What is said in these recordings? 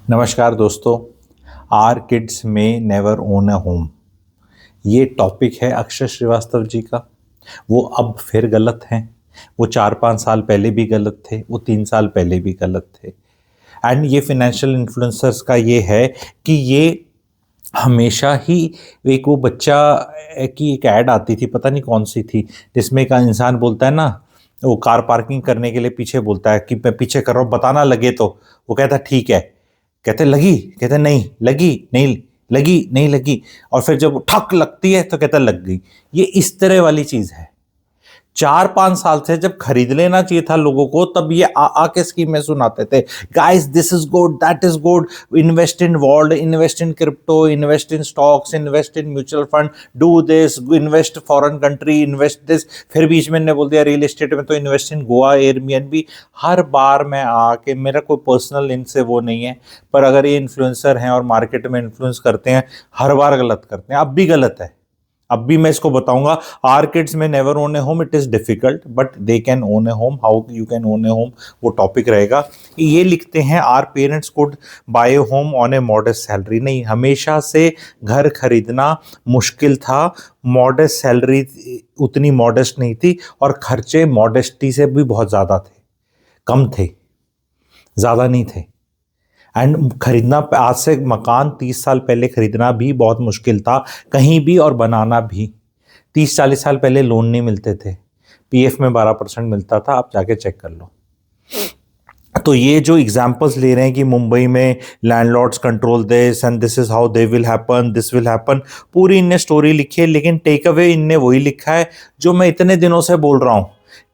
नमस्कार दोस्तों। Are kids में नेवर ओन अ होम, ये टॉपिक है अक्षय श्रीवास्तव जी का। वो अब फिर गलत हैं। वो 4-5 साल पहले भी गलत थे, वो 3 साल पहले भी गलत थे। एंड ये फाइनेंशियल इन्फ्लुएंसर्स का ये है कि ये हमेशा ही एक वो बच्चा की एक ऐड आती थी, पता नहीं कौन सी थी, जिसमें एक इंसान बोलता है ना, वो कार पार्किंग करने के लिए पीछे बोलता है कि मैं पीछे कर रहा हूँ, बताना लगे तो। वो कहता है ठीक है, कहते लगी, कहते नहीं लगी, नहीं लगी, नहीं लगी, और फिर जब ठक लगती है तो कहता लग गई। ये इस तरह वाली चीज है। 4-5 साल से जब खरीद लेना चाहिए था लोगों को, तब ये आके स्कीमें सुनाते थे, guys this is good, that is good, invest in gold, invest in crypto, invest in stocks, invest in mutual fund, do this, invest foreign country, invest this. फिर बीच में ने बोल दिया रियल एस्टेट में तो इन्वेस्ट इन गोवा, एयरबीएनबी। हर बार मैं आके, मेरा कोई पर्सनल इनसे वो नहीं है, पर अगर ये इन्फ्लुएंसर हैं और मार्केट में इन्फ्लुएंस करते हैं, हर बार गलत करते हैं। अब भी गलत है, अब भी मैं इसको बताऊंगा। आर किड्स में never own A home, it is difficult but they can own A home. How you can own A home, वो टॉपिक रहेगा। ये लिखते हैं are parents could bye A home on A modest salary. नहीं, हमेशा से घर खरीदना मुश्किल था। मॉडेस्ट सैलरी उतनी मॉडेस्ट नहीं थी, और खर्चे मॉडेस्टी से भी बहुत ज़्यादा थे, कम थे, ज़्यादा नहीं थे। एंड खरीदना, आज से मकान 30 साल पहले खरीदना भी बहुत मुश्किल था कहीं भी, और बनाना भी। 30-40 साल पहले लोन नहीं मिलते थे, पीएफ में 12% मिलता था, आप जाके चेक कर लो। तो ये जो एग्जांपल्स ले रहे हैं कि मुंबई में landlords control this and this is how they will happen, this will happen, पूरी इनने स्टोरी लिखी है, लेकिन टेक अवे इनने वही लिखा है जो मैं इतने दिनों से बोल रहा हूं।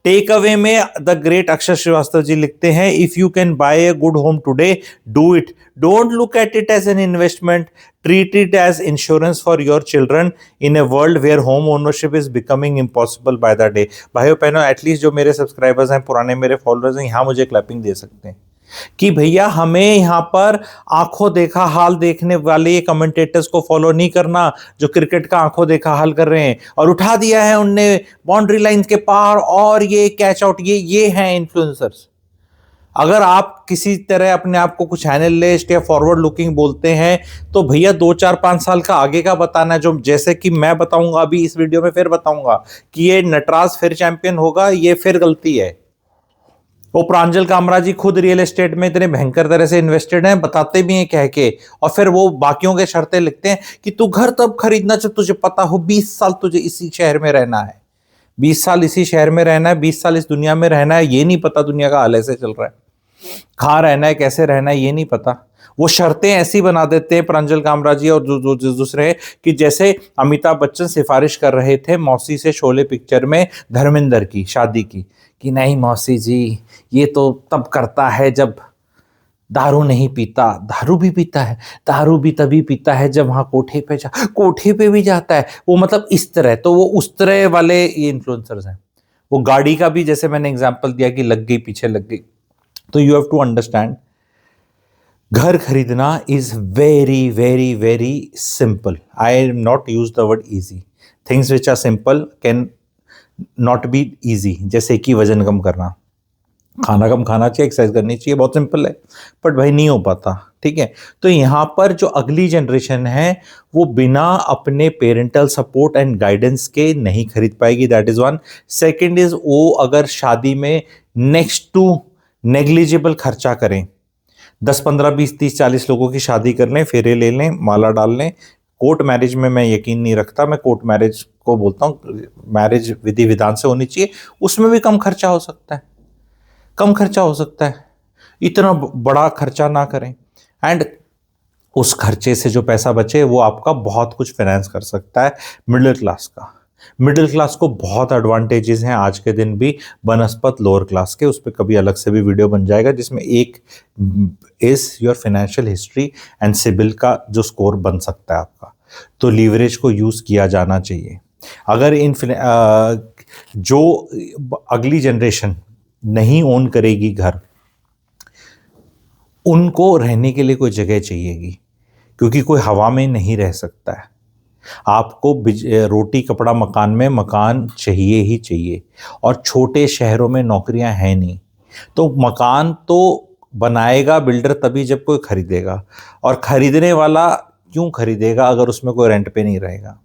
टेक अवे में द ग्रेट अक्षय श्रीवास्तव जी लिखते हैं, if you can buy a good home today, do it. Don't look at it as an investment, treat it as insurance for your children in a world where home ownership is becoming impossible by the day. भाइयों बहनों, at least जो मेरे subscribers हैं, पुराने मेरे followers हैं, यहाँ मुझे क्लैपिंग दे सकते हैं कि भैया हमें यहाँ पर आंखों देखा हाल देखने वाले कमेंटेटर्स को फॉलो नहीं करना, जो क्रिकेट का आंखों देखा हाल कर रहे हैं, और उठा दिया है उनने बाउंड्री लाइन के पार, और ये कैच आउट, ये हैं इन्फ्लुएंसर्स। अगर आप किसी तरह अपने आप को कुछ एनालिस्ट या फॉरवर्ड लुकिंग बोलते हैं, तो भैया 2-4-5 साल का आगे का बताना है, जो जैसे कि मैं बताऊंगा अभी इस वीडियो में, फिर बताऊंगा कि ये नटराज फिर चैंपियन होगा, ये फिर गलती है। वो प्रांजल कामरा जी खुद रियल एस्टेट में इतने भयंकर तरह से इन्वेस्टेड हैं, बताते भी हैं कह के, और फिर वो बाकियों के शर्तें लिखते हैं कि तू घर तब खरीदना जब तुझे पता हो 20 साल तुझे इसी शहर में रहना है, 20 साल इसी शहर में रहना है, 20 साल इस दुनिया में रहना है। ये नहीं पता दुनिया का हाल ऐसे चल रहा है, कहाँ रहना है, कैसे रहना है, ये नहीं पता। वो शर्तें ऐसी बना देते हैं प्रांजल कामरा जी और जो दूसरे, कि जैसे अमिताभ बच्चन सिफारिश कर रहे थे मौसी से शोले पिक्चर में धर्मेंद्र की शादी की, कि नहीं मौसी जी, ये तो तब करता है जब दारू नहीं पीता। दारू भी पीता है, दारू भी तभी पीता है जब वहां कोठे पे भी जाता है। वो मतलब इस तरह, तो वो उस तरह वाले ये इन्फ्लुएंसर्स हैं। वो गाड़ी का भी जैसे मैंने एग्जांपल दिया कि लग गई, पीछे लग गई। तो यू हैव टू अंडरस्टैंड, घर खरीदना is very very very simple. I not use the word easy. Things which are simple can not be easy. जैसे कि वजन कम करना, खाना कम खाना चाहिए, एक्सरसाइज करनी चाहिए, बहुत सिंपल है, बट भाई नहीं हो पाता। ठीक है, तो यहाँ पर जो अगली जनरेशन है, वो बिना अपने पेरेंटल सपोर्ट एंड गाइडेंस के नहीं खरीद पाएगी, that is one. Second is, वो अगर शादी में नेक्स्ट टू नेग्लिजिबल खर्चा करें, 10-15-20-30-40 लोगों की शादी कर लें, फेरे ले लें, माला डाल लें। कोर्ट मैरिज में मैं यकीन नहीं रखता, मैं कोर्ट मैरिज को बोलता हूँ मैरिज विधि विधान से होनी चाहिए, उसमें भी कम खर्चा हो सकता है, कम खर्चा हो सकता है, इतना बड़ा खर्चा ना करें। एंड उस खर्चे से जो पैसा बचे, वो आपका बहुत कुछ फाइनेंस कर सकता है मिडिल क्लास का। मिडिल क्लास को बहुत एडवांटेजेस हैं आज के दिन भी बनस्पत लोअर क्लास के, उस पर कभी अलग से भी वीडियो बन जाएगा, जिसमें एक is your financial history and CIBIL का जो स्कोर बन सकता है आपका। तो लीवरेज को यूज़ किया जाना चाहिए। अगर इन जो अगली जनरेशन नहीं ओन करेगी घर, उनको रहने के लिए कोई जगह चाहिएगी, क्योंकि कोई हवा में नहीं रह सकता है। आपको रोटी कपड़ा मकान में मकान चाहिए ही चाहिए, और छोटे शहरों में नौकरियां हैं नहीं, तो मकान तो बनाएगा बिल्डर तभी जब कोई खरीदेगा, और खरीदने वाला क्यों खरीदेगा अगर उसमें कोई रेंट पे नहीं रहेगा।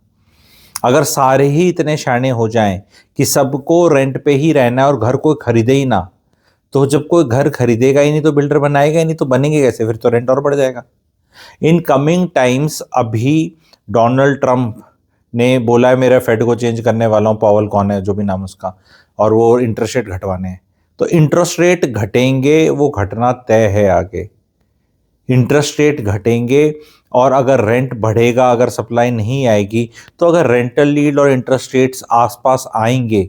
अगर सारे ही इतने शाणे हो जाएं कि सबको रेंट पे ही रहना है और घर कोई खरीदे ही ना, तो जब कोई घर खरीदेगा ही नहीं तो बिल्डर बनाएगा ही नहीं, तो बनेंगे कैसे, फिर तो रेंट और बढ़ जाएगा। इन कमिंग टाइम्स अभी डोनाल्ड ट्रंप ने बोला है मेरा फेड को चेंज करने वाला हूं, पावल कौन है जो भी नाम उसका, और वो इंटरेस्ट रेट घटवाने हैं। तो इंटरेस्ट रेट घटेंगे, वो घटना तय है आगे। इंटरेस्ट रेट घटेंगे, और अगर रेंट बढ़ेगा, अगर सप्लाई नहीं आएगी, तो अगर रेंटल यील्ड और इंटरेस्ट रेट्स आसपास आएंगे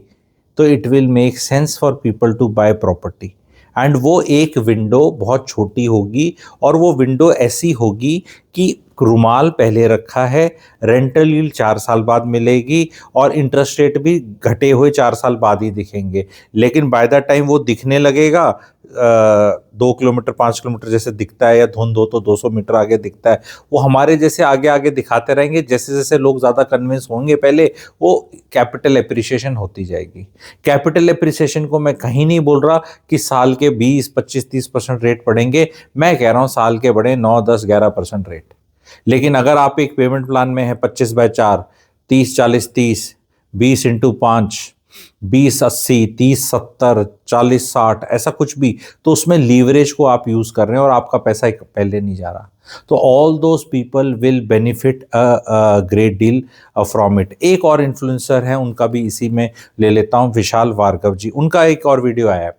तो it will make sense for people to bye property. And वो एक विंडो बहुत छोटी होगी, और वो विंडो ऐसी होगी कि रुमाल पहले रखा है, रेंटल यील्ड 4 साल बाद मिलेगी, और इंटरेस्ट रेट भी घटे हुए 4 साल बाद ही दिखेंगे। लेकिन बाय द टाइम वो दिखने लगेगा 2 किलोमीटर 5 किलोमीटर जैसे दिखता है, या धुंध हो तो 200 मीटर आगे दिखता है, वो हमारे जैसे आगे आगे दिखाते रहेंगे। जैसे जैसे लोग ज़्यादा कन्विंस होंगे पहले, वो कैपिटल एप्रिसिएशन होती जाएगी। कैपिटल एप्रिसिएशन को मैं कहीं नहीं बोल रहा कि साल के 20 25 30% रेट बढ़ेंगे, मैं कह रहा हूँ साल के बढ़े 9 10 11% रेट। लेकिन अगर आप एक पेमेंट प्लान में है 25/4, 30 40 30, 20x5, 20 80, 30 70, 40 60, ऐसा कुछ भी, तो उसमें लीवरेज को आप यूज कर रहे हैं और आपका पैसा पहले नहीं जा रहा, तो all those people will benefit a great deal from it. एक और इन्फ्लुएंसर है, उनका भी इसी में ले लेता हूं, विशाल भार्गव जी, उनका एक और वीडियो आया है।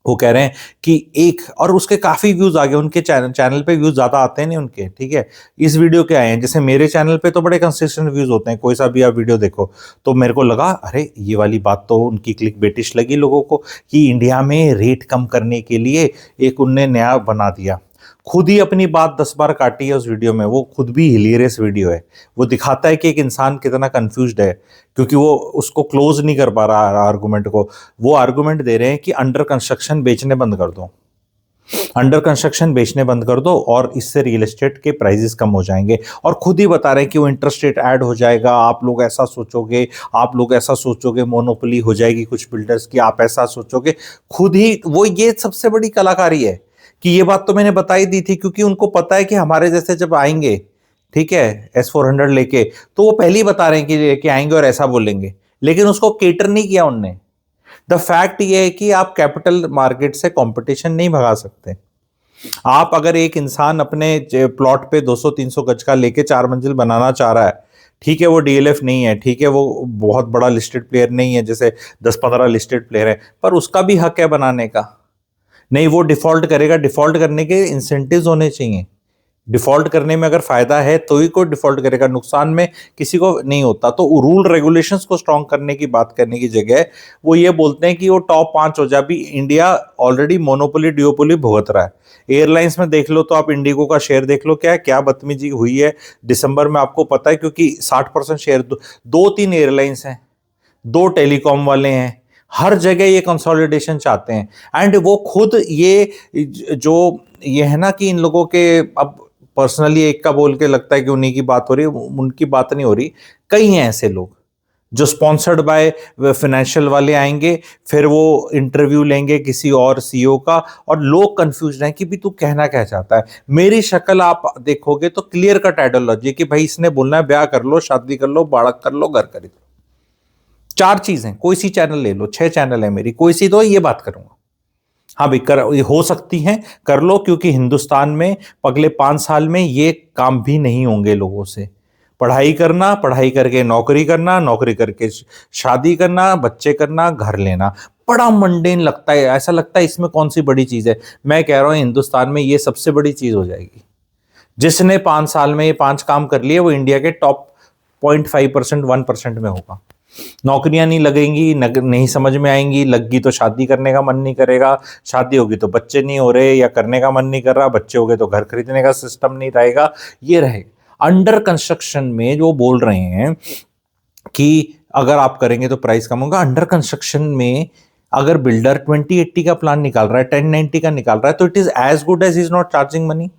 वो कह रहे हैं कि एक, और उसके काफी व्यूज आ गए, उनके चैनल पे व्यूज ज्यादा आते हैं नहीं उनके, ठीक है, इस वीडियो के आए हैं। जैसे मेरे चैनल पे तो बड़े कंसिस्टेंट व्यूज होते हैं, कोई सा भी आप वीडियो देखो, तो मेरे को लगा अरे ये वाली बात तो उनकी क्लिक बेटिश लगी लोगों को, कि इंडिया में रेट कम करने के लिए एक उनने नया बना दिया। खुद ही अपनी बात 10 बार काटी है उस वीडियो में, वो खुद भी हिलेरियस वीडियो है। वो दिखाता है कि एक इंसान कितना कंफ्यूज्ड है, क्योंकि वो उसको क्लोज नहीं कर पा रहा आर्गुमेंट को। वो आर्गुमेंट दे रहे हैं कि अंडर कंस्ट्रक्शन बेचने बंद कर दो, अंडर कंस्ट्रक्शन बेचने बंद कर दो, और इससे रियल एस्टेट के प्राइसेस कम हो जाएंगे। और खुद ही बता रहे हैं कि वो इंटरेस्ट रेट ऐड हो जाएगा, आप लोग ऐसा सोचोगे, आप लोग ऐसा सोचोगे, मोनोपोली हो जाएगी कुछ बिल्डर्स की, आप ऐसा सोचोगे। खुद ही वो, ये सबसे बड़ी कलाकारी है कि ये बात तो मैंने बताई दी थी, क्योंकि उनको पता है कि हमारे जैसे जब आएंगे, ठीक है, S400 लेके, तो वो पहले ही बता रहे हैं कि लेके आएंगे और ऐसा बोलेंगे, लेकिन उसको केटर नहीं किया उनने। द फैक्ट ये है कि आप कैपिटल मार्केट से कंपटीशन नहीं भगा सकते। आप अगर एक इंसान अपने प्लॉट पे 200 300 गज का लेके 4 मंजिल बनाना चाह रहा है, ठीक है, वो डीएलएफ नहीं है, ठीक है, वो बहुत बड़ा लिस्टेड प्लेयर नहीं है, जैसे 10 15 लिस्टेड प्लेयर है, पर उसका भी हक है बनाने का। नहीं, वो डिफॉल्ट करेगा, डिफॉल्ट करने के इंसेंटिव्स होने चाहिए। डिफॉल्ट करने में अगर फायदा है तो ही कोई डिफॉल्ट करेगा, नुकसान में किसी को नहीं होता। तो रूल रेगुलेशंस को स्ट्रांग करने की बात करने की जगह वो ये बोलते हैं कि वो टॉप 5 हो जाए। अभी इंडिया ऑलरेडी मोनोपोली डिओपोली भुगत रहा है। एयरलाइंस में देख लो तो आप इंडिगो का शेयर देख लो, क्या बदतमीजी हुई है दिसंबर में, आपको पता है, क्योंकि 60% शेयर 2 3 एयरलाइंस हैं, 2 टेलीकॉम वाले हैं, हर जगह ये कंसोलिडेशन चाहते हैं। एंड वो खुद ये जो ये है ना कि इन लोगों के, अब पर्सनली एक का बोल के लगता है कि उन्हीं की बात हो रही है, उनकी बात नहीं हो रही। कई हैं ऐसे लोग जो स्पॉन्सर्ड बाय फाइनेंशियल वाले आएंगे, फिर वो इंटरव्यू लेंगे किसी और सीईओ का, और लोग कंफ्यूज हैं कि भी तू कहना क्या चाहता है। मेरी शक्ल आप देखोगे तो क्लियर कट आइडियोलॉजी कि भाई इसने बोलना है ब्याह कर लो, शादी कर लो, बाड़क कर लो, घर खरीद लो, 4 चीजें। कोई सी चैनल ले लो, 6 चैनल है मेरी, कोई सी तो ये बात करूंगा। हाँ भाई, ये हो सकती हैं, कर लो, क्योंकि हिंदुस्तान में अगले 5 साल में ये काम भी नहीं होंगे लोगों से। पढ़ाई करना, पढ़ाई करके नौकरी करना, नौकरी करके शादी करना, बच्चे करना, घर लेना, बड़ा मंडेन लगता है, ऐसा लगता है इसमें कौन सी बड़ी चीज है। मैं कह रहा हूं हिंदुस्तान में ये सबसे बड़ी चीज हो जाएगी। जिसने 5 साल में ये 5 काम कर लिए, वो इंडिया के टॉप 0.5% 1% में होगा। नौकरियां नहीं लगेंगी, नहीं समझ में आएंगी, लगी तो शादी करने का मन नहीं करेगा, शादी होगी तो बच्चे नहीं हो रहे या करने का मन नहीं कर रहा, बच्चे हो गए तो घर खरीदने का सिस्टम नहीं रहेगा, ये रहेगा। अंडर कंस्ट्रक्शन में जो बोल रहे हैं कि अगर आप करेंगे तो प्राइस कम होगा, अंडर कंस्ट्रक्शन में अगर बिल्डर 2080 का प्लान निकाल रहा है, 1090 का निकाल रहा है, तो it is as good as is not charging money.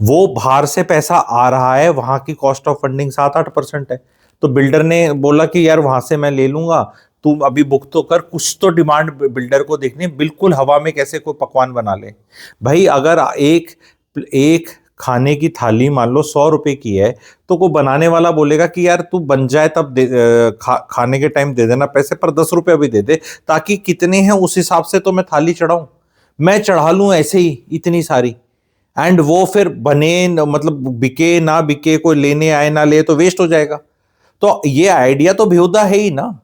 वो बाहर से पैसा आ रहा है, वहां की कॉस्ट ऑफ फंडिंग 7 8% है, तो बिल्डर ने बोला कि यार वहां से मैं ले लूंगा, तू अभी बुक तो कर, कुछ तो डिमांड बिल्डर को देखनी है, बिल्कुल हवा में कैसे कोई पकवान बना ले। भाई अगर एक एक खाने की थाली मान लो 100 रुपए की है, तो को बनाने वाला बोलेगा कि यार तू बन जाए तब खाने के टाइम दे देना पैसे, पर 10 रुपए अभी दे दे, ताकि कितने हैं उस हिसाब से तो मैं थाली चढ़ाऊं, मैं चढ़ा लूं ऐसे ही इतनी सारी। एंड वो फिर बने मतलब बिके ना बिके, कोई लेने आए ना ले, तो वेस्ट हो जाएगा। तो ये आइडिया तो बेहुदा है ही ना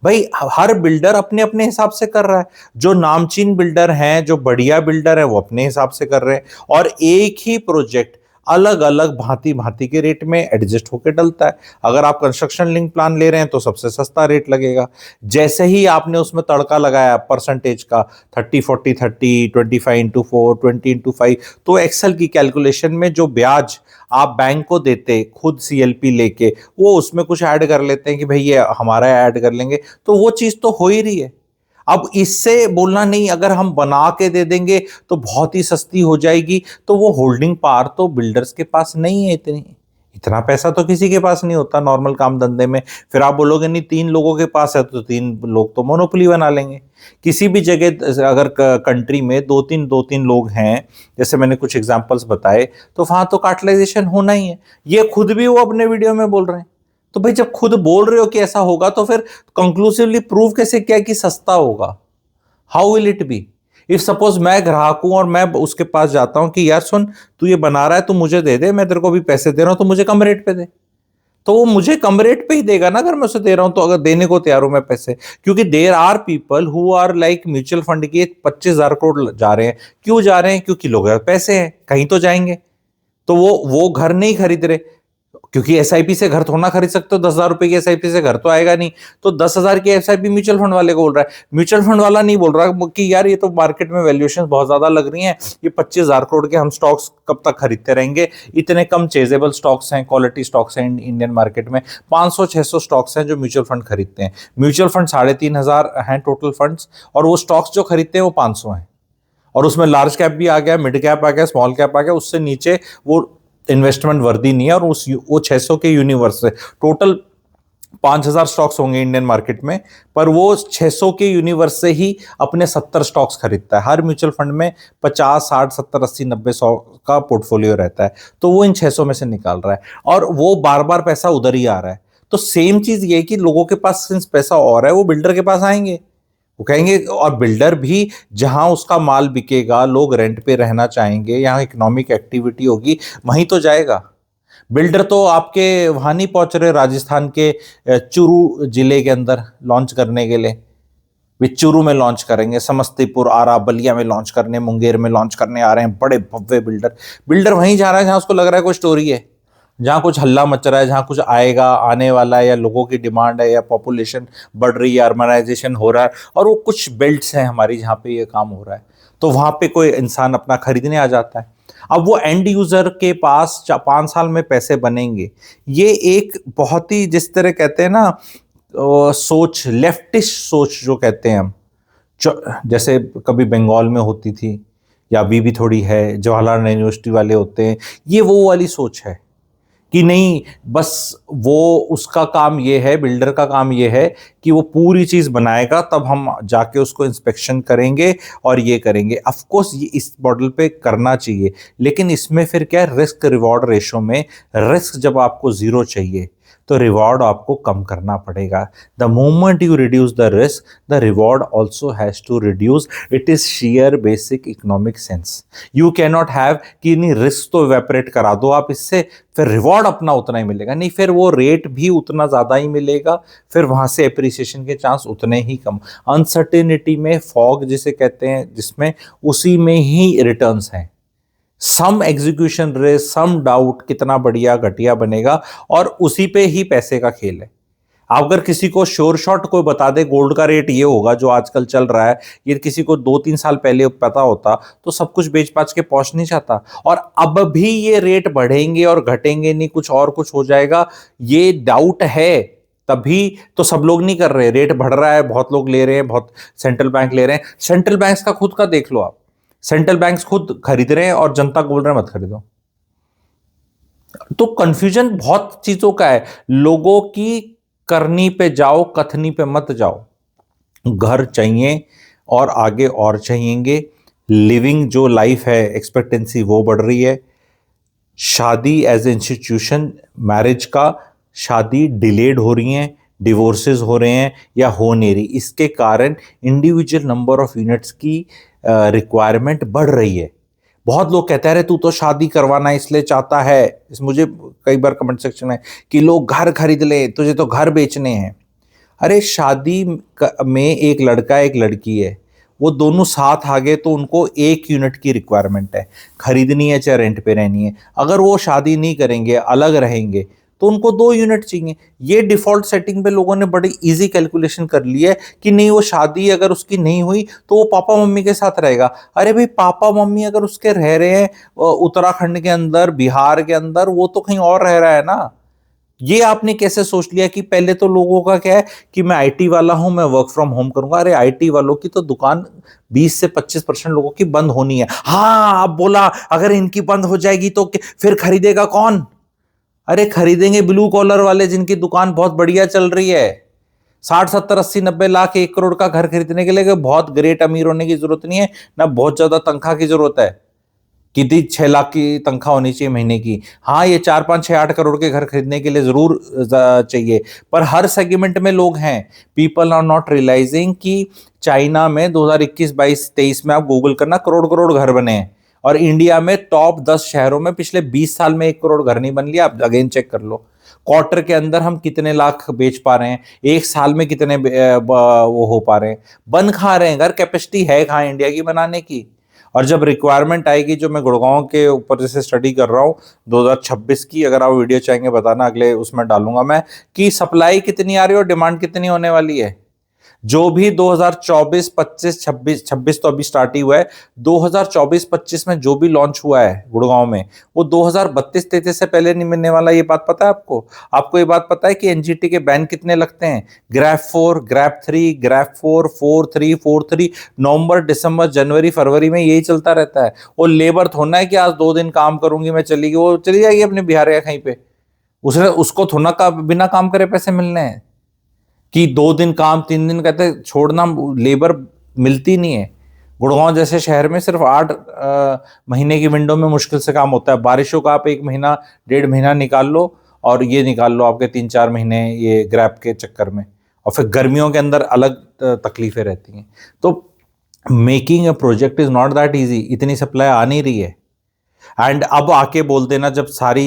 भाई। हर बिल्डर अपने अपने हिसाब से कर रहा है। जो नामचीन बिल्डर हैं, जो बढ़िया बिल्डर है, वो अपने हिसाब से कर रहे हैं, और एक ही प्रोजेक्ट अलग अलग भांति भांति के रेट में एडजस्ट होकर डलता है। अगर आप कंस्ट्रक्शन लिंक प्लान ले रहे हैं तो सबसे सस्ता रेट लगेगा। जैसे ही आपने उसमें तड़का लगाया परसेंटेज का, 30 40 30, 25x4, 20x5, तो एक्सेल की कैलकुलेशन में जो ब्याज आप बैंक को देते खुद सीएलपी लेके, वो उसमें कुछ ऐड कर लेते हैं कि भाई ये हमारा ऐड कर लेंगे, तो वो चीज तो हो ही रही है। अब इससे बोलना नहीं अगर हम बना के दे देंगे तो बहुत ही सस्ती हो जाएगी, तो वो होल्डिंग पावर तो बिल्डर्स के पास नहीं है, इतनी इतना पैसा तो किसी के पास नहीं होता नॉर्मल काम धंधे में। फिर आप बोलोगे नहीं 3 लोगों के पास है, तो 3 लोग तो मोनोपोली बना लेंगे। किसी भी जगह अगर कंट्री में दो तीन लोग हैं, जैसे मैंने कुछ एग्जांपल्स बताए, तो वहां तो कार्टलाइजेशन होना ही है। ये खुद भी वो अपने वीडियो में बोल रहे हैं। तो भाई जब खुद बोल रहे हो कि ऐसा होगा, तो फिर कंक्लूसिवली प्रूव कैसे किया कि सस्ता होगा? How will it be? If suppose मैं ग्राहक हूं और मैं उसके पास जाता हूं कि यार सुन, तू ये बना रहा है, तू मुझे दे दे, मैं तेरे को भी पैसे दे रहा हूं, तो मुझे कम रेट पे दे। तो वो मुझे कम रेट पे ही देगा ना, अगर मैं उसे दे रहा हूं तो, अगर देने को तैयार हूं मैं पैसे। क्योंकि there are people who are like mutual fund की 25,000 करोड़ जा रहे हैं। क्यों जा रहे हैं? क्योंकि लोगों के पास पैसे हैं, कहीं तो जाएंगे। तो वो घर नहीं खरीद रहे, क्योंकि एसआईपी से घर थोड़ा ना खरीद सकते हो। 10,000 रुपए की एसआईपी से घर तो आएगा नहीं। तो 10,000 की एसआईपी म्यूचुअल फंड वाले को बोल रहा है। म्यूचुअल फंड वाला नहीं बोल रहा कि यार ये तो मार्केट में वैल्यूएशन बहुत ज्यादा लग रही हैं, ये 25,000 करोड़ के हम स्टॉक्स कब तक खरीदते रहेंगे, इतने कम चेजेबल स्टॉक्स हैं, क्वालिटी स्टॉक्स हैं इंडियन मार्केट में। 500-600 स्टॉक्स हैं जो म्यूचुअल फंड खरीदते हैं। म्यूचुअल फंड 3,500 हैं टोटल फंड्स, और वो स्टॉक्स जो खरीदते हैं वो 500 हैं। और उसमें लार्ज कैप भी आ गया, मिड कैप आ गया, स्मॉल कैप आ गया, उससे नीचे वो इन्वेस्टमेंट वर्दी नहीं है। और वो 600 के यूनिवर्स से टोटल 5,000 स्टॉक्स होंगे इंडियन मार्केट में, पर वो 600 के यूनिवर्स से ही अपने 70 स्टॉक्स खरीदता है। हर म्यूचुअल फंड में 50, 60, 70, 80, 90, 100 का पोर्टफोलियो रहता है, तो वो इन 600 में से निकाल रहा है, और वो बार बार पैसा उधर ही आ रहा है। तो सेम चीज ये है कि लोगों के पास सिंस पैसा और है, वो बिल्डर के पास आएंगे, वो कहेंगे। और बिल्डर भी जहां उसका माल बिकेगा, लोग रेंट पे रहना चाहेंगे, यहाँ इकोनॉमिक एक्टिविटी होगी, वहीं तो जाएगा। बिल्डर तो आपके वहां नहीं पहुंच रहे राजस्थान के चूरू जिले के अंदर लॉन्च करने के लिए। वे चूरू में लॉन्च करेंगे, समस्तीपुर, आरा, बलिया में लॉन्च करने, मुंगेर में लॉन्च करने आ रहे हैं बड़े भव्य बिल्डर। बिल्डर वहीं जा रहा है जहां उसको लग रहा है कोई स्टोरी है, जहां कुछ हल्ला मच रहा है, जहां कुछ आएगा, आने वाला है, या लोगों की डिमांड है, या पॉपुलेशन बढ़ रही है, अर्बनाइजेशन हो रहा है, और वो कुछ बेल्ट्स हैं हमारी जहां पे ये काम हो रहा है, तो वहां पे कोई इंसान अपना खरीदने आ जाता है। अब वो एंड यूजर के पास 5 साल में पैसे बनेंगे, ये एक बहुत ही, जिस तरह कहते हैं ना, सोच, लेफ्टिस्ट सोच जो कहते हैं हम, जैसे कभी बंगाल में होती थी, या अभी भी थोड़ी है, जवाहरलाल यूनिवर्सिटी वाले होते हैं, ये वो वाली सोच है कि नहीं, बस वो उसका काम ये है, बिल्डर का काम ये है कि वो पूरी चीज बनाएगा, तब हम जाके उसको इंस्पेक्शन करेंगे और ये करेंगे। ऑफ कोर्स ये इस मॉडल पे करना चाहिए, लेकिन इसमें फिर क्या है, रिस्क रिवॉर्ड रेशो में रिस्क जब आपको जीरो चाहिए, तो रिवॉर्ड आपको कम करना पड़ेगा। The moment you reduce the risk, the reward also has to reduce. It is share basic economic sense. You can not have कि नहीं रिस्क तो इवेपरेट करा दो आप इससे, फिर रिवॉर्ड अपना उतना ही मिलेगा, नहीं, फिर वो रेट भी उतना ज्यादा ही मिलेगा, फिर वहां से एप्रिसिएशन के चांस उतने ही कम। अनसर्टेनिटी में फॉग जिसे कहते हैं, जिसमें उसी में ही रिटर्न्स हैं। सम एग्जीक्यूशन रिस्क, सम डाउट, कितना बढ़िया घटिया बनेगा, और उसी पे ही पैसे का खेल है। अगर किसी को श्योर शॉट कोई बता दे गोल्ड का रेट ये होगा जो आजकल चल रहा है, ये किसी को 2-3 साल पहले पता होता तो सब कुछ बेच पाच के पहुंच नहीं जाता। और अब भी ये रेट बढ़ेंगे और घटेंगे नहीं, कुछ हो जाएगा, ये डाउट है, तभी तो सब लोग नहीं कर रहे। रेट बढ़ रहा है, बहुत लोग ले रहे हैं, बहुत सेंट्रल बैंक ले रहे हैं। सेंट्रल बैंक्स का खुद का देख लो आप, सेंट्रल बैंक्स खुद खरीद रहे हैं और जनता को बोल रहे हैं मत खरीदो। तो कंफ्यूजन बहुत चीजों का है, लोगों की करनी पे जाओ, कथनी पे मत जाओ। घर चाहिए और आगे और चाहिएंगे। लिविंग जो लाइफ है, एक्सपेक्टेंसी वो बढ़ रही है। शादी एज इंस्टीट्यूशन, मैरिज का, शादी डिलेड हो रही हैं, डिवोर्सेस हो रहे हैं या हो नहीं रही। इसके कारण इंडिविजुअल नंबर ऑफ यूनिट्स की रिक्वायरमेंट बढ़ रही है। बहुत लोग कहते हैं अरे तू तो शादी करवाना इसलिए चाहता है, इस मुझे कई बार कमेंट सेक्शन में कि लोग घर खरीद ले, तुझे तो घर बेचने हैं। अरे शादी में एक लड़का एक लड़की है, वो दोनों साथ आ गए तो उनको एक यूनिट की रिक्वायरमेंट है, खरीदनी है चाहे रेंट पे रहनी है। अगर वो शादी नहीं करेंगे, अलग रहेंगे, तो उनको 2 यूनिट चाहिए। ये डिफॉल्ट सेटिंग पे लोगों ने बड़ी इजी कैलकुलेशन कर ली है कि नहीं, वो शादी अगर उसकी नहीं हुई तो वो पापा मम्मी के साथ रहेगा। अरे भाई, पापा मम्मी अगर उसके रह रहे हैं उत्तराखंड के अंदर, बिहार के अंदर, वो तो कहीं और रह रहा है ना। ये आपने कैसे सोच लिया कि पहले तो लोगों का क्या है कि मैं आईटी वाला हूं, मैं वर्क फ्रॉम होम करूंगा। अरे आईटी वालों की तो दुकान 20 से 25% लोगों की बंद होनी है। हाँ, अब बोला अगर इनकी बंद हो जाएगी तो फिर खरीदेगा कौन? अरे खरीदेंगे ब्लू कॉलर वाले, जिनकी दुकान बहुत बढ़िया चल रही है। 60 70 80 90 लाख 1 करोड़ का घर खरीदने के लिए बहुत ग्रेट अमीर होने की जरूरत नहीं है, ना बहुत ज्यादा तनख्वाह की जरूरत है। कितनी 6 लाख की तनख्वाह होनी चाहिए महीने की। हाँ, ये 4 5 6 8 करोड़ के घर खरीदने के लिए जरूर चाहिए, पर हर सेगमेंट में लोग हैं। पीपल आर नॉट रियलाइजिंग कि चाइना में 2021 22 23 में आप गूगल करना, करोड़ करोड़ घर बने हैं। और इंडिया में टॉप 10 शहरों में पिछले 20 साल में 1 करोड़ घर नहीं बन लिया। आप अगेन चेक कर लो, क्वार्टर के अंदर हम कितने लाख बेच पा रहे हैं, एक साल में कितने वो हो पा रहे हैं। बन खा रहे हैं घर, कैपेसिटी है कहाँ इंडिया की बनाने की। और जब रिक्वायरमेंट आएगी, जो मैं गुड़गांव के ऊपर जैसे स्टडी कर रहा हूँ 2026 की, अगर आप वीडियो चाहेंगे बताना, अगले उसमें डालूंगा मैं, कि सप्लाई कितनी आ रही है और डिमांड कितनी होने वाली है। जो भी 2024 25 26 26 तो अभी स्टार्ट ही हुआ है, 2024 25 में जो भी लॉन्च हुआ है गुड़गांव में, वो 2032 33 से पहले नहीं मिलने वाला। ये बात पता है आपको? आपको ये बात पता है कि एनजीटी के बैन कितने लगते हैं? ग्रैप 4, ग्रैप 3, ग्रैप 4, 4 3, 4 3, नवंबर दिसंबर जनवरी फरवरी में यही चलता रहता है। वो लेबर थोड़ा है कि आज 2 दिन काम करूंगी मैं, चली गई, वो चली जाएगी अपने बिहार या कहीं पे। उसने उसको थोड़ा का बिना काम करे पैसे मिलने हैं कि 2 दिन काम 3 दिन कहते छोड़ना, लेबर मिलती नहीं है। गुड़गांव जैसे शहर में सिर्फ 8 महीने की विंडो में मुश्किल से काम होता है। बारिशों का आप 1 महीना 1.5 महीना निकाल लो, और ये निकाल लो आपके 3 4 महीने ये ग्रैप के चक्कर में। और फिर गर्मियों के अंदर अलग तकलीफें रहती हैं। तो making a project is not that easy. इतनी सप्लाई आ नहीं रही है। एंड अब आके बोल देना जब सारी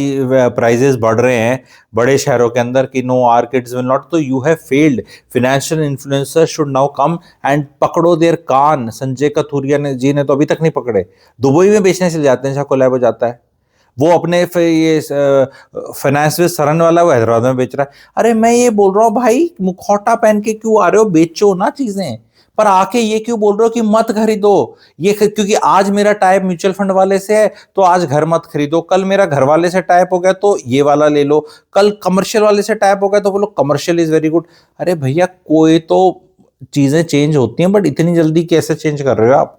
प्राइजेस बढ़ रहे हैं बड़े शहरों के अंदर कि no, our kids will not, तो you have failed. Financial influencer should now come and पकड़ो देयर कान। संजय कथुरिया ने जी ने तो अभी तक नहीं पकड़े। दुबई में बेचने चले जाते हैं, जहाँ कोलैब हो जाता है। वो अपने ये फाइनेंस विद सरन वाला वो हैदराबाद में बेच रहा है। अरे मैं ये बोल रहा हूँ भाई, मुखौटा पहन के क्यों आ रहे हो? बेचो ना चीजें, पर आके ये क्यों बोल रहे हो कि मत खरीदो ये, क्योंकि आज मेरा टाइप म्यूचुअल फंड वाले से है तो आज घर मत खरीदो, कल मेरा घर वाले से टाइप हो गया तो ये वाला ले लो, कल कमर्शियल वाले से टाइप हो गया तो बोलो कमर्शियल इज वेरी गुड। अरे भैया, कोई तो चीजें चेंज होती हैं, बट इतनी जल्दी कैसे चेंज कर रहे हो आप?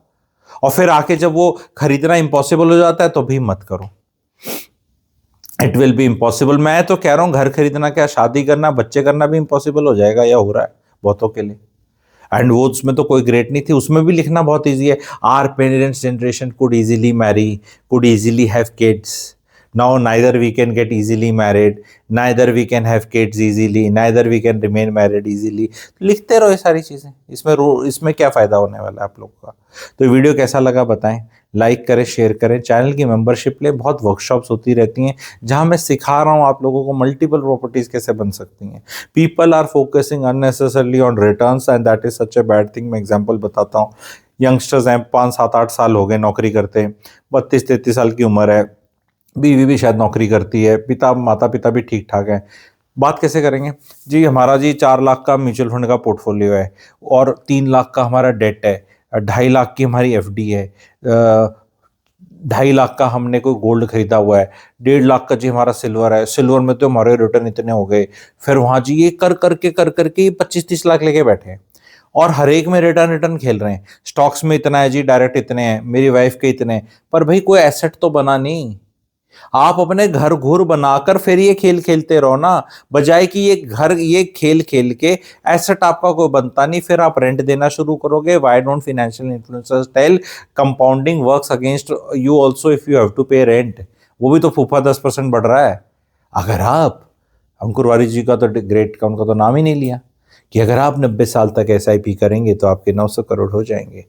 और फिर आके जब वो खरीदना इम्पॉसिबल हो जाता है तो भी मत करो। It will be impossible. मैं तो कह रहा हूं, घर खरीदना क्या, शादी करना, बच्चे करना भी इम्पॉसिबल हो जाएगा, या हो रहा है बहुतों के लिए। एंड वो उसमें तो कोई ग्रेट नहीं थी, उसमें भी लिखना बहुत इजी है। Are parents generation could easily Mary, could easily have kids. Now neither we can get easily married, neither we can have kids easily, neither we can remain married easily. तो लिखते रहो ये सारी चीज़ें, इसमें क्या फ़ायदा होने वाला है आप लोगों का? तो वीडियो कैसा लगा बताएं, लाइक करें, शेयर करें, चैनल की मेंबरशिप लें। बहुत वर्कशॉप्स होती रहती हैं जहां मैं सिखा रहा हूं आप लोगों को मल्टीपल प्रॉपर्टीज कैसे बन सकती हैं। People are focusing unnecessarily on returns and that is such a bad thing. मैं एग्जांपल बताता हूं। यंगस्टर्स हैं, 5 7 8 साल हो गए नौकरी करते हैं, 32 33 साल की उम्र है, बीवी भी शायद नौकरी करती है, माता पिता भी ठीक ठाक हैं। बात कैसे करेंगे जी? हमारा जी 4 लाख का म्यूचुअल फंड का पोर्टफोलियो है और 3 लाख का हमारा डेट है, 2.5 लाख की हमारी एफडी है, 2.5 लाख का हमने कोई गोल्ड खरीदा हुआ है, 1.5 लाख का जी हमारा सिल्वर है। सिल्वर में तो हमारे रिटर्न इतने हो गए। फिर वहाँ जी ये कर करके 25 30 लाख लेके बैठे हैं और हर एक में रिटर्न खेल रहे हैं। स्टॉक्स में इतना है जी, डायरेक्ट इतने हैं, मेरी वाइफ के इतने हैं, पर भाई कोई एसेट तो बना नहीं। आप अपने घर घुर बनाकर फिर ये खेल खेलते रहो ना, बजाय कि ये घर ये खेल खेल के एसेट आपका कोई बनता नहीं, फिर आप रेंट देना शुरू करोगे। Why don't financial influencers tell compounding works against you also if you have to पे रेंट। वो भी तो फूफा 10% बढ़ रहा है। अगर आप अंकुर वारिस जी का तो ग्रेट का उनका तो नाम ही नहीं लिया कि अगर आप 90 साल तक एसआईपी करेंगे तो आपके 900 करोड़ हो जाएंगे।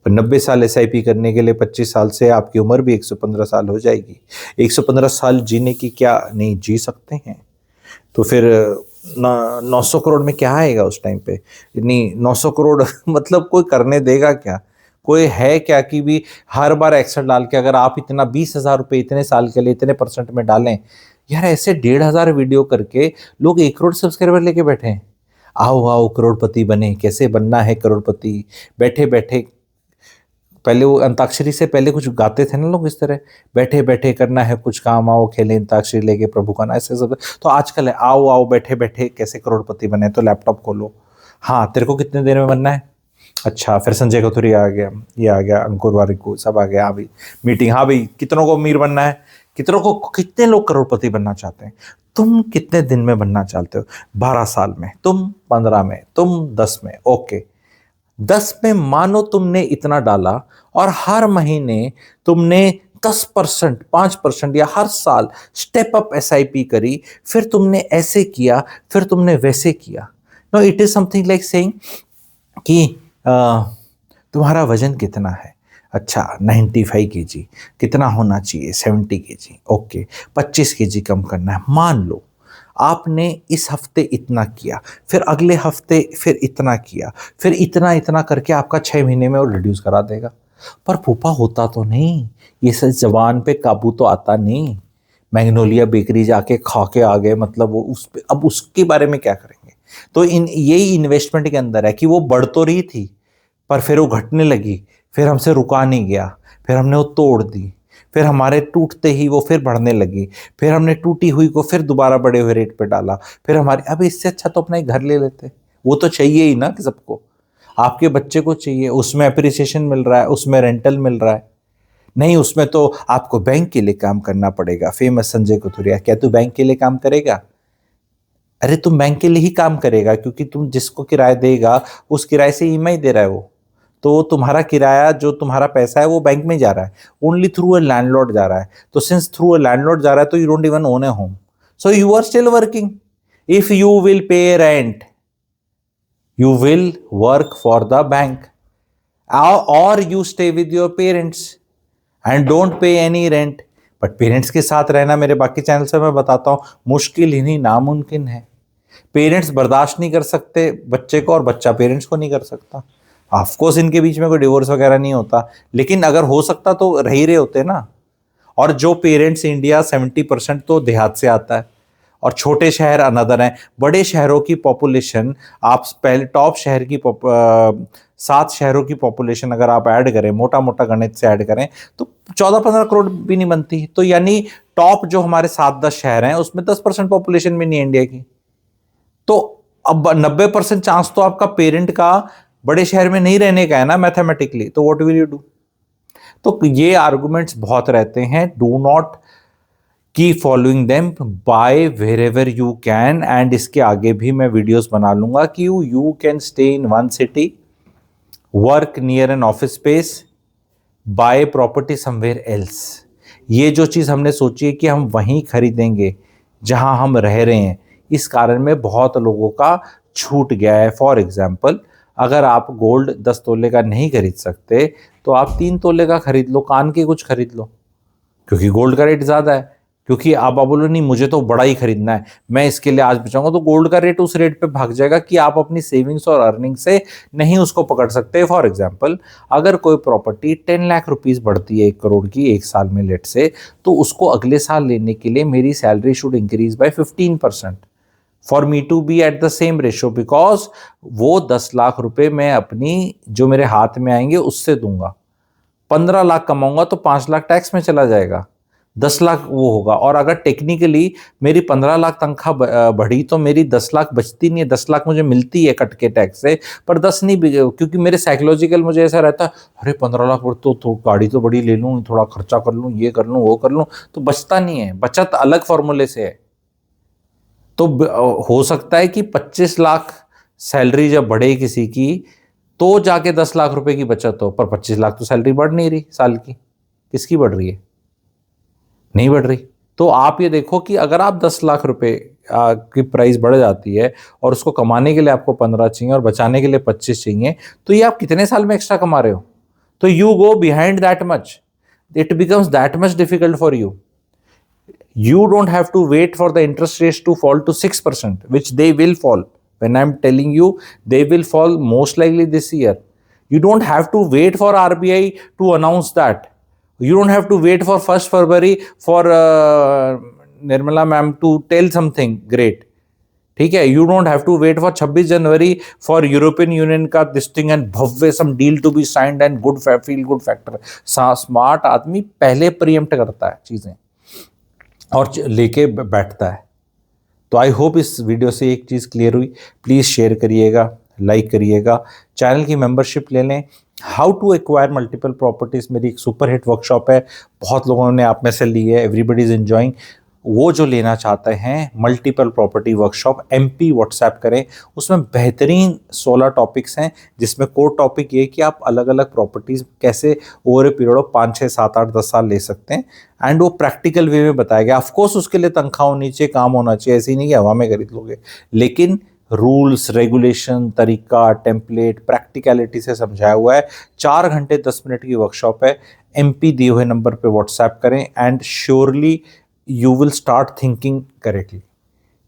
पर 90 साल एसआईपी करने के लिए 25 साल से आपकी उम्र भी 115 साल हो जाएगी। 115 साल जीने की क्या नहीं जी सकते हैं? तो फिर 900 करोड़ में क्या आएगा उस टाइम पे? नहीं 900 करोड़ मतलब कोई करने देगा क्या? कोई है क्या कि भी हर बार एक्सेल डाल के अगर आप इतना 20,000 रुपये इतने साल के लिए इतने परसेंट में डालें, यार ऐसे 1,500 वीडियो करके लोग 1 करोड़ सब्सक्राइबर लेके बैठे हैं। आओ आओ करोड़पति बने, कैसे बनना है करोड़पति, बैठे बैठे पहले वो अंताक्षरी से पहले कुछ गाते थे ना लोग इस तरह, बैठे बैठे करना है कुछ काम, आओ खेले अंताक्षरी लेके प्रभु का नाम, ऐसे सब। तो आजकल है आओ आओ बैठे बैठे कैसे करोड़पति बने, तो लैपटॉप खोलो, हाँ तेरे को कितने देर में बनना है, अच्छा फिर संजय कथुरी आ गया, ये आ गया, अंकुर वारिक सब आ गया, हाँ भाई मीटिंग, हाँ भाई कितनों को अमीर बनना है, कितनों को, कितने लोग करोड़पति बनना चाहते हैं, तुम कितने दिन में बनना चाहते हो, 12 साल में, तुम 15 में, तुम 10 में, ओके 10 में मानो तुमने इतना डाला और हर महीने तुमने 10%, 5% या हर साल स्टेप अप एसआईपी करी, फिर तुमने ऐसे किया, फिर तुमने वैसे किया। No it is something like saying कि तुम्हारा वजन कितना है, अच्छा 95 kg, कितना होना चाहिए 70 kg, ओके 25 kg कम करना है। मान लो आपने इस हफ्ते इतना किया, फिर अगले हफ्ते फिर इतना किया, फिर इतना इतना करके आपका 6 महीने में वो रिड्यूस करा देगा। पर फूफा होता तो नहीं, ये सब जबान पे काबू तो आता नहीं। मैग्नोलिया बेकरी जाके खा के आ गए, मतलब वो उस पे अब उसके बारे में क्या करेंगे? तो यही इन्वेस्टमेंट के अंदर है कि वो बढ़ तो रही थी पर फिर वो घटने लगी, फिर हमसे रुका नहीं गया, फिर हमने वो तोड़ दी, फिर हमारे टूटते ही वो फिर बढ़ने लगी, फिर हमने टूटी हुई को फिर दोबारा बड़े हुए रेट पे डाला, फिर हमारे, अब इससे अच्छा तो अपना एक घर ले लेते। वो तो चाहिए ही ना कि सबको, आपके बच्चे को चाहिए, उसमें अप्रिसिएशन मिल रहा है, उसमें रेंटल मिल रहा है। नहीं उसमें तो आपको बैंक के लिए काम करना पड़ेगा। फेमस संजय कथुरिया, क्या तू बैंक के लिए काम करेगा? अरे तुम बैंक के लिए ही काम करेगा क्योंकि तुम जिसको किराया देगा उस किराए से ईएमआई दे रहा है वो, तो तुम्हारा किराया जो तुम्हारा पैसा है वो बैंक में जा रहा है, ओनली थ्रू अ लैंडलॉर्ड जा रहा है। तो सिंस थ्रू अ लैंडलॉर्ड जा रहा है तो you don't even own a home, so you are still working. If you will pay rent you will work for the bank, or you stay with your parents and don't pay any rent। But parents के साथ रहना मेरे बाकी channel से मैं बताता हूँ मुश्किल ही नहीं नामुमकिन है। पेरेंट्स बर्दाश्त नहीं कर सकते बच्चे को और बच्चा पेरेंट्स को नहीं कर सकता। ऑफकोर्स इनके बीच में कोई डिवोर्स वगैरह नहीं होता, लेकिन अगर हो सकता तो रह ही रहे होते ना। और जो पेरेंट्स इंडिया 70% तो देहात से आता है और छोटे शहर अनदर हैं। बड़े शहरों की पॉपुलेशन, आप पहले टॉप शहर की 7 शहरों की पॉपुलेशन अगर आप ऐड करें, मोटा मोटा गणित से ऐड करें तो 14-15 करोड़ भी नहीं बनती। तो यानी टॉप जो हमारे 7-10 शहर हैं उसमें 10% पॉपुलेशन भी नहीं है इंडिया की। तो अब 90% चांस तो आपका पेरेंट का बड़े शहर में नहीं रहने का है ना मैथमेटिकली, तो व्हाट विल यू डू? तो ये आर्गुमेंट्स बहुत रहते हैं। Do not keep following them, bye where ever you can. And इसके आगे भी मैं वीडियोस बना लूंगा कि you can stay in one city, work near an office space, bye property somewhere else. ये जो चीज़ हमने सोची है कि हम वहीं खरीदेंगे जहां हम रह रहे हैं, इस कारण में बहुत लोगों का छूट गया है। फॉर एग्जाम्पल, अगर आप गोल्ड 10 तोले का नहीं खरीद सकते तो आप 3 तोले का खरीद लो, कान के कुछ खरीद लो, क्योंकि गोल्ड का रेट ज़्यादा है। क्योंकि आप बोलो नहीं मुझे तो बड़ा ही खरीदना है, मैं इसके लिए आज बचाऊंगा, तो गोल्ड का रेट उस रेट पे भाग जाएगा कि आप अपनी सेविंग्स और अर्निंग से नहीं उसको पकड़ सकते। फॉर एग्जाम्पल, अगर कोई प्रॉपर्टी 10 लाख रुपीज़ बढ़ती है 1 करोड़ की 1 साल में लेट से, तो उसको अगले साल लेने के लिए मेरी salary should increase by 15% for me to be at the same ratio, because वो 10 लाख रुपए मैं अपनी जो मेरे हाथ में आएंगे उससे दूंगा। 15 लाख कमाऊंगा तो 5 लाख टैक्स में चला जाएगा, 10 लाख वो होगा। और अगर टेक्निकली मेरी 15 लाख तनख्वाह बढ़ी तो मेरी 10 लाख बचती नहीं है, 10 लाख मुझे मिलती है कट के टैक्स से, पर 10 नहीं, क्योंकि मेरे साइकोलॉजिकल मुझे ऐसा रहता है अरे 15 लाख बढ़ तो गाड़ी तो बड़ी ले लूँ, थोड़ा खर्चा कर लूँ, ये कर लूँ, वो कर लूँ, तो बचता नहीं है। बचत अलग फॉर्मूले से है। तो हो सकता है कि 25 लाख सैलरी जब बढ़े किसी की तो जाके 10 लाख रुपए की बचत हो, पर 25 लाख तो सैलरी बढ़ नहीं रही साल की। किसकी बढ़ रही है? नहीं बढ़ रही। तो आप ये देखो कि अगर आप 10 लाख रुपए की प्राइस बढ़ जाती है और उसको कमाने के लिए आपको 15 चाहिए और बचाने के लिए 25 चाहिए, तो ये आप कितने साल में एक्स्ट्रा कमा रहे हो? तो you go behind that much, it becomes that much difficult for you. You don't have to wait for the interest rates to fall to 6%, which they will fall. When I'm telling you, they will fall most likely this year. You don't have to wait for RBI to announce that. You don't have to wait for 1st February for Nirmala ma'am to tell something great. ठीक है, you don't have to wait for 26 January for European Union का this thing and भव्य some deal to be signed and good feel good factor. Smart आदमी पहले pre-empt करता है चीजें और लेके बैठता है. तो आई होप इस वीडियो से एक चीज़ क्लियर हुई. प्लीज़ शेयर करिएगा, लाइक करिएगा, चैनल की मेंबरशिप ले लें. How to acquire multiple properties मेरी एक सुपर हिट वर्कशॉप है, बहुत लोगों ने आप में से ली है, एवरीबडी इज़ एंजॉइंग. वो जो लेना चाहते हैं multiple property workshop, MP WhatsApp करें. उसमें बेहतरीन 16 टॉपिक्स हैं, जिसमें कोर टॉपिक ये कि आप अलग अलग प्रॉपर्टीज़ कैसे ओवर ए पीरियड ऑफ 5, 6, 7, 8, 10 साल ले सकते हैं. एंड वो प्रैक्टिकल वे में बताया गया. ऑफकोर्स उसके लिए तनख्वाह होनी चाहिए, काम होना चाहिए, ऐसे ही नहीं कि हवा में खरीद लोगे, लेकिन रूल्स, रेगुलेशन, तरीका, टेम्पलेट, प्रैक्टिकलिटी से समझाया हुआ है. 4 घंटे 10 मिनट की वर्कशॉप है. MP दिए हुए नंबर पे व्हाट्सएप करें and surely you will start thinking correctly.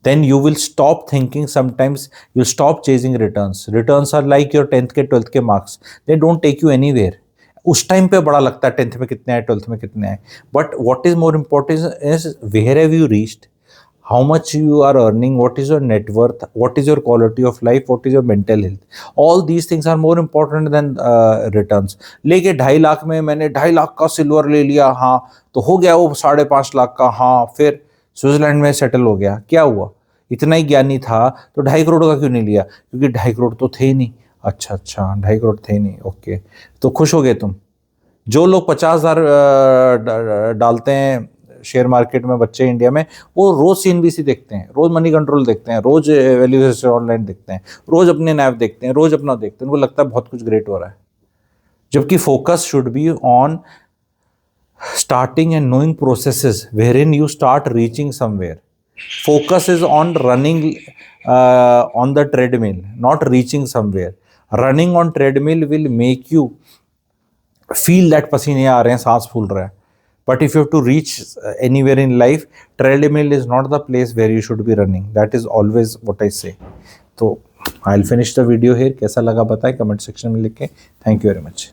Then you will stop thinking. Sometimes you stop chasing returns. Returns are like your 10th के 12th के marks. They don't take you anywhere. उस time पे बड़ा लगता है 10th में कितने आए, 12th में कितने आए. But what is more important is where have you reached? How much you are earning? What is your net worth? What is your quality of life? What is your mental health? All these things are more important than returns. लेके 2.5 लाख में मैंने 2.5 लाख का silver ले लिया, हाँ तो हो गया वो 5.5 लाख का, हाँ फिर स्विट्जरलैंड में सेटल हो गया. क्या हुआ? इतना ही ज्ञानी था तो 2.5 करोड़ का क्यों नहीं लिया? क्योंकि 2.5 करोड़ तो थे ही नहीं. अच्छा 2.5 करोड़ थे नहीं, ओके, तो खुश हो गए तुम. जो लोग 50,000 डालते हैं शेयर मार्केट में बच्चे इंडिया में, वो रोज CNBC देखते हैं, रोज मनी कंट्रोल देखते हैं, रोज वैल्यूएशन ऑनलाइन देखते हैं, रोज अपने नैव देखते हैं, रोज अपना देखते हैं. उनको लगता है बहुत कुछ ग्रेट हो रहा है, जबकि focus should be on starting and knowing processes wherein you start reaching somewhere. Focus is on running on the treadmill, not reaching somewhere. Running on treadmill will make you feel that पसीने आ रहे हैं, सांस फूल रहा है. But if you have to reach anywhere in life, treadmill is not the place where you should be running. That is always what I say. तो I'll finish the video here. कैसा लगा बताएं कमेंट सेक्शन में लिख के. Thank you very much.